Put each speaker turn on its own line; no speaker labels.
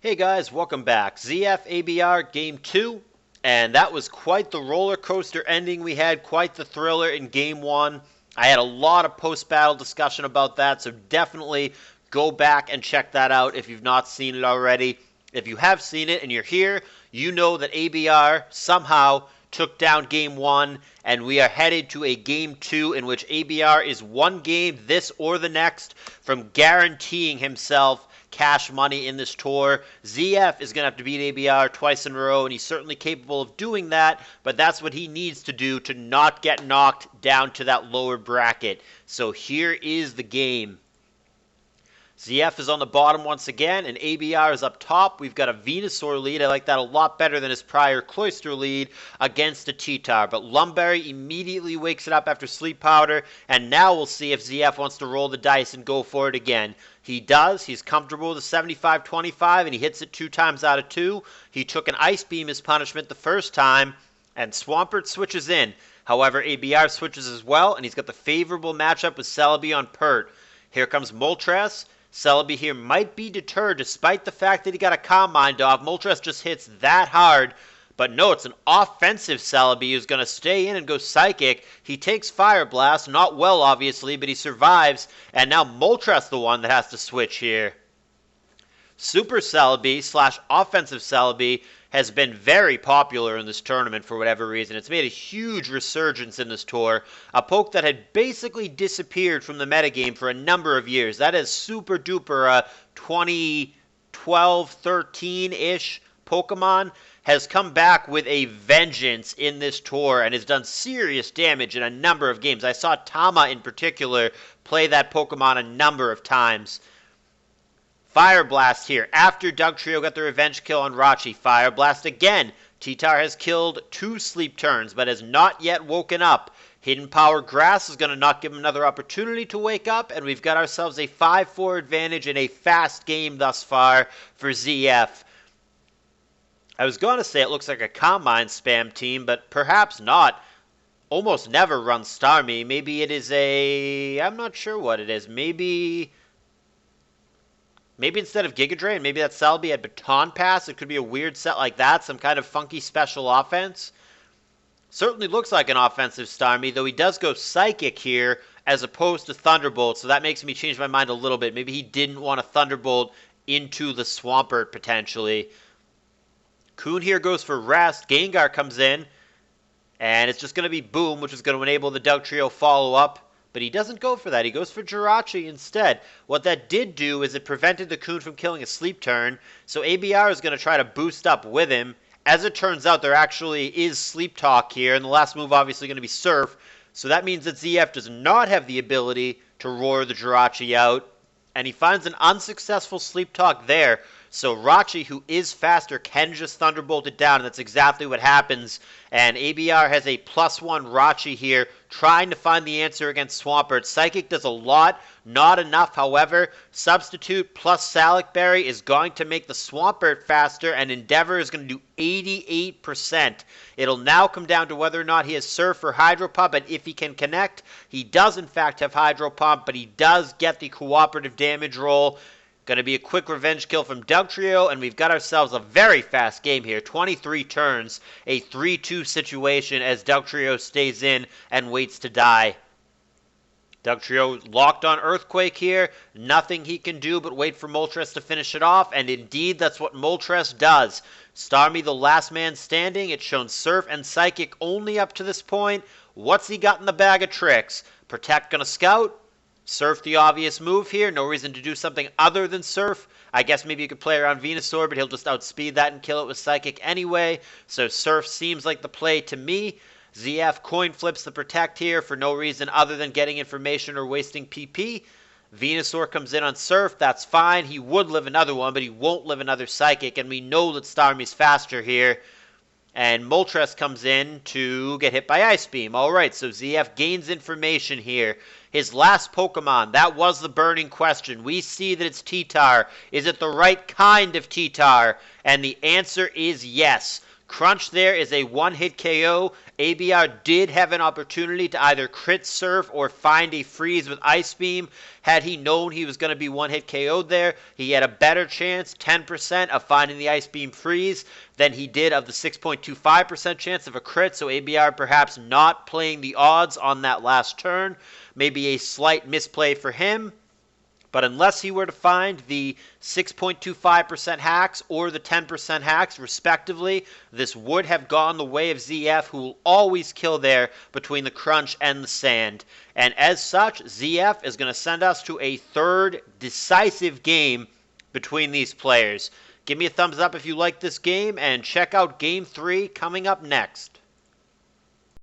Hey guys, welcome back. ZF ABR Game 2, and that was quite the roller coaster ending we had, quite the thriller in Game 1. I had a lot of post-battle discussion about that, so definitely go back and check that out if you've not seen it already. If you have seen it and you're here, you know that ABR somehow took down Game 1, and we are headed to a Game 2 in which ABR is one game, this or the next, from guaranteeing himself cash money in this tour. ZF is going to have to beat ABR twice in a row, and he's certainly capable of doing that, but that's what he needs to do to not get knocked down to that lower bracket. So here is the game. ZF is on the bottom once again, and ABR is up top. We've got a Venusaur lead. I like that a lot better than his prior Cloyster lead against a T-Tar. But Lumberry immediately wakes it up after Sleep Powder, and now we'll see if ZF wants to roll the dice and go for it again. He does. He's comfortable with a 75-25, and he hits it 2 times out of 2. He took an Ice Beam as punishment the first time, and Swampert switches in. However, ABR switches as well, and he's got the favorable matchup with Celebi on Pert. Here comes Moltres. Celebi here might be deterred despite the fact that he got a Calm Mind off. Moltres just hits that hard. But no, it's an offensive Celebi who's going to stay in and go Psychic. He takes Fire Blast, not well obviously, but he survives. And now Moltres the one that has to switch here. Super Celebi / offensive Celebi has been very popular in this tournament for whatever reason. It's made a huge resurgence in this tour. A poke that had basically disappeared from the metagame for a number of years. That is super duper 2012, 13-ish Pokemon has come back with a vengeance in this tour and has done serious damage in a number of games. I saw Tama in particular play that Pokemon a number of times. Fire Blast here. After Dugtrio got the revenge kill on Rachi, Fire Blast again. T-Tar has killed 2 sleep turns, but has not yet woken up. Hidden Power Grass is going to not give him another opportunity to wake up, and we've got ourselves a 5-4 advantage in a fast game thus far for ZF. I was going to say it looks like a Calm Mind spam team, but perhaps not. Almost never runs Starmie. Maybe it is a... I'm not sure what it is. Maybe instead of Giga Drain, maybe that Celebi had Baton Pass. It could be a weird set like that, some kind of funky special offense. Certainly looks like an offensive Starmie, though he does go Psychic here as opposed to Thunderbolt, so that makes me change my mind a little bit. Maybe he didn't want to Thunderbolt into the Swampert, potentially. Kuhn here goes for Rest. Gengar comes in, and it's just going to be Boom, which is going to enable the Dugtrio follow-up. But he doesn't go for that. He goes for Jirachi instead. What that did do is it prevented the Kuhn from killing a Sleep Turn. So ABR is going to try to boost up with him. As it turns out, there actually is Sleep Talk here. And the last move obviously going to be Surf. So that means that ZF does not have the ability to roar the Jirachi out. And he finds an unsuccessful Sleep Talk there. So Rachi, who is faster, can just Thunderbolt it down, and that's exactly what happens. And ABR has a +1 Rachi here, trying to find the answer against Swampert. Psychic does a lot, not enough, however. Substitute plus Salic Berry is going to make the Swampert faster, and Endeavor is going to do 88%. It'll now come down to whether or not he has Surf or Hydro Pump, and if he can connect. He does, in fact, have Hydro Pump, but he does get the cooperative damage roll. Going to be a quick revenge kill from Dugtrio, and we've got ourselves a very fast game here. 23 turns, a 3-2 situation as Dugtrio stays in and waits to die. Dugtrio locked on Earthquake here. Nothing he can do but wait for Moltres to finish it off, and indeed that's what Moltres does. Starmie, the last man standing. It's shown Surf and Psychic only up to this point. What's he got in the bag of tricks? Protect gonna scout. Surf the obvious move here. No reason to do something other than Surf. I guess maybe you could play around Venusaur, but he'll just outspeed that and kill it with Psychic anyway. So Surf seems like the play to me. ZF coin flips the Protect here for no reason other than getting information or wasting PP. Venusaur comes in on Surf. That's fine. He would live another one, but he won't live another Psychic, and we know that Starmie's faster here. And Moltres comes in to get hit by Ice Beam. Alright, so ZF gains information here. His last Pokemon, that was the burning question. We see that it's T-Tar. Is it the right kind of T-Tar? And the answer is yes. Crunch there is a one-hit KO. ABR did have an opportunity to either crit surf or find a freeze with Ice Beam. Had he known he was going to be one-hit KO'd there, he had a better chance, 10%, of finding the Ice Beam freeze than he did of the 6.25% chance of a crit, so ABR perhaps not playing the odds on that last turn. Maybe a slight misplay for him. But unless he were to find the 6.25% hacks or the 10% hacks, respectively, this would have gone the way of ZF, who will always kill there between the crunch and the sand. And as such, ZF is going to send us to a third decisive game between these players. Give me a thumbs up if you like this game, and check out Game 3 coming up next.